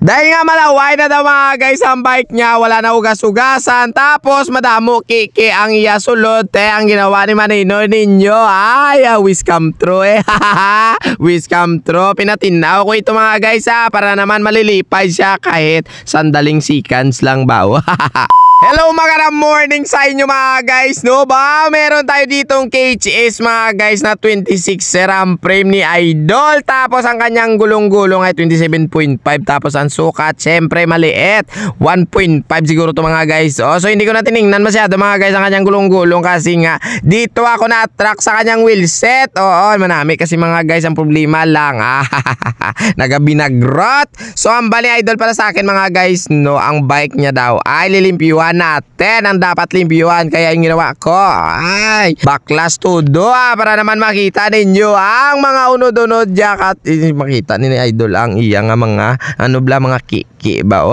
Dahil nga malaway na daw mga guys ang bike niya, wala na ugas-ugasan, tapos madamo kiki ang iya sulod, ang ginawa ni Maninoy ninyo, ay, wish come true wish come true. Pinatinaw ko ito mga guys para naman malilipay siya kahit sandaling seconds lang ba. Hello magandang morning sa inyo mga guys, no ba? Meron tayo ditong KHS mga guys na 26 ram frame ni Idol. Tapos ang kanyang gulong-gulong ay 27.5. Tapos ang sukat, syempre maliit, 1.5 siguro to mga guys. So hindi ko na tinignan masyado mga guys ang kanyang gulong-gulong kasi nga dito ako na-attract sa kanyang wheelset. Oo, manami kasi mga guys, ang problema lang nagabinagrot. So ang bali Idol para sa akin mga guys, no, ang bike niya daw ay lilimpyuhan natin ang dapat limpyuhan, kaya yung ginawa ko ay baklas todo para naman makita ninyo ang mga unod-unod jacket. Makita ni Idol ang iya nga mga mga kiki ba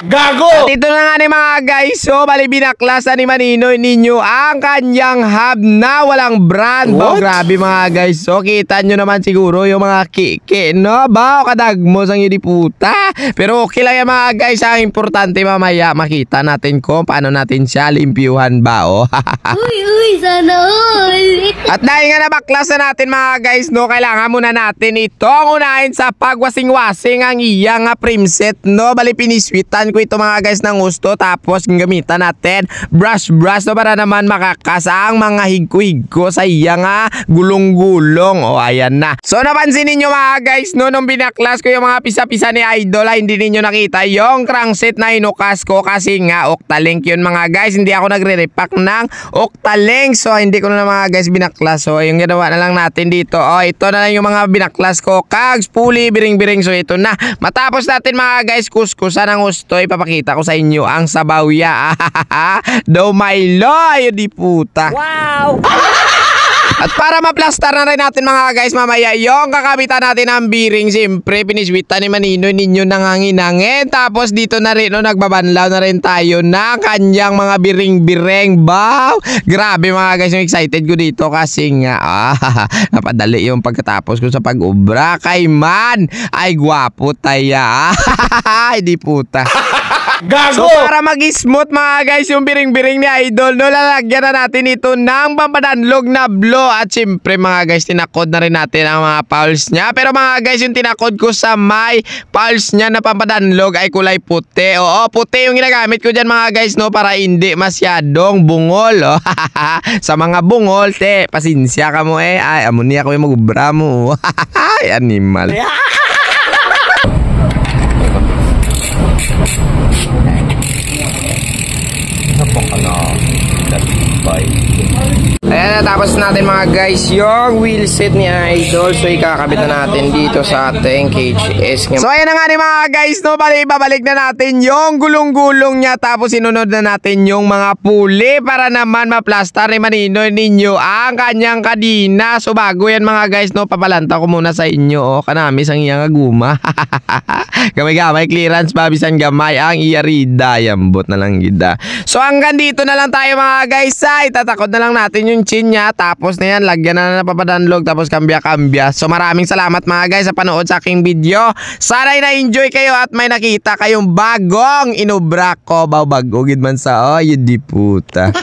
gago. At ito na nga ni mga guys, so bali binaklasan ni Maninoy ninyo ang kanyang hub na walang brand. Ba, grabe mga guys, so kita nyo naman siguro yung mga kiki, no ba, kadagmo sang yun di puta. Pero okay lang yan mga guys, ang importante mamaya makita natin kung paano natin siya limpyuhan ba. Uy, sana all. At dahil nga nabaklasan natin mga guys, no, kailangan muna natin itong unahin sa pagwasing-wasing ang iyang preset, no. Bali piniswitan ko ito mga guys ng gusto, tapos gamitan natin brush no, para naman makakas ang mga higko-higko sa iyang gulong-gulong. Ayan na. So napansin ninyo mga guys, no, nung binaklas ko yung mga pisa-pisa ni Idol, hindi ninyo nakita yung crankset na inukas ko kasi nga Octalink yun mga guys. Hindi ako nagre-repack ng Octalink, so hindi ko na mga guys binaklas. So yung ginawa na lang natin dito, ito na lang yung mga binaklas ko, kags, puli, biring-biring. So ito na, matapos natin mga guys kuskusan ng gusto, ipapakita ko sa inyo ang sabawya. Do Milo, ayun di puta. Wow! At para maplastar na rin natin mga guys mamaya yung kakabitan natin ng bearing, siyempre piniswitan ni Maninoy ninyo nangangin-angin. Tapos dito na rin, no, nagbabanlaw na rin tayo na kanyang mga biring-biring. Wow! Grabe mga guys, yung excited ko dito kasi nga napadali yung pagkatapos ko sa pag-ubra. Kay man ay gwapo taya. Ay di puta. Gago! So para mag-smooth mga guys yung biring-biring ni Idol, no, lalagyan na natin ito ng pampadanlog na blow. At syempre mga guys, tinakod na rin natin ang mga pulse niya. Pero mga guys, yung tinakod ko sa may pulse niya na pampadanlog ay kulay puti. Oo, puti yung ginagamit ko dyan mga guys, no, para hindi masyadong bungol. Sa mga bungol, pasensya ka mo ay amuni ako yung mag-ubra mo. Ay, animal. Ayan, natapos natin mga guys yung wheelset ni Idol. So ikakabit na natin dito sa ating KHS. So ayan na nga ni mga guys, no, bali babalik na natin yung gulong-gulong niya. Tapos sinunod na natin yung mga puli para naman maplastar ni Maninoy ninyo ang kanyang kadina. So bago yan mga guys, no, papalanta ko muna sa inyo. Kanamis ang iyang aguma. Gamay-gamay clearance, babisan gamay ang iyarida. Yambot na lang gida. So hanggang dito na lang tayo mga guys. Tatakot na lang natin yung chin niya. Tapos na yan, lagyan na papadanlog. Tapos kambya-kambya. So maraming salamat mga guys sa panood sa aking video. Sana na-enjoy kayo at may nakita kayong bagong inubra ko. Bagogid man sa yun di puta.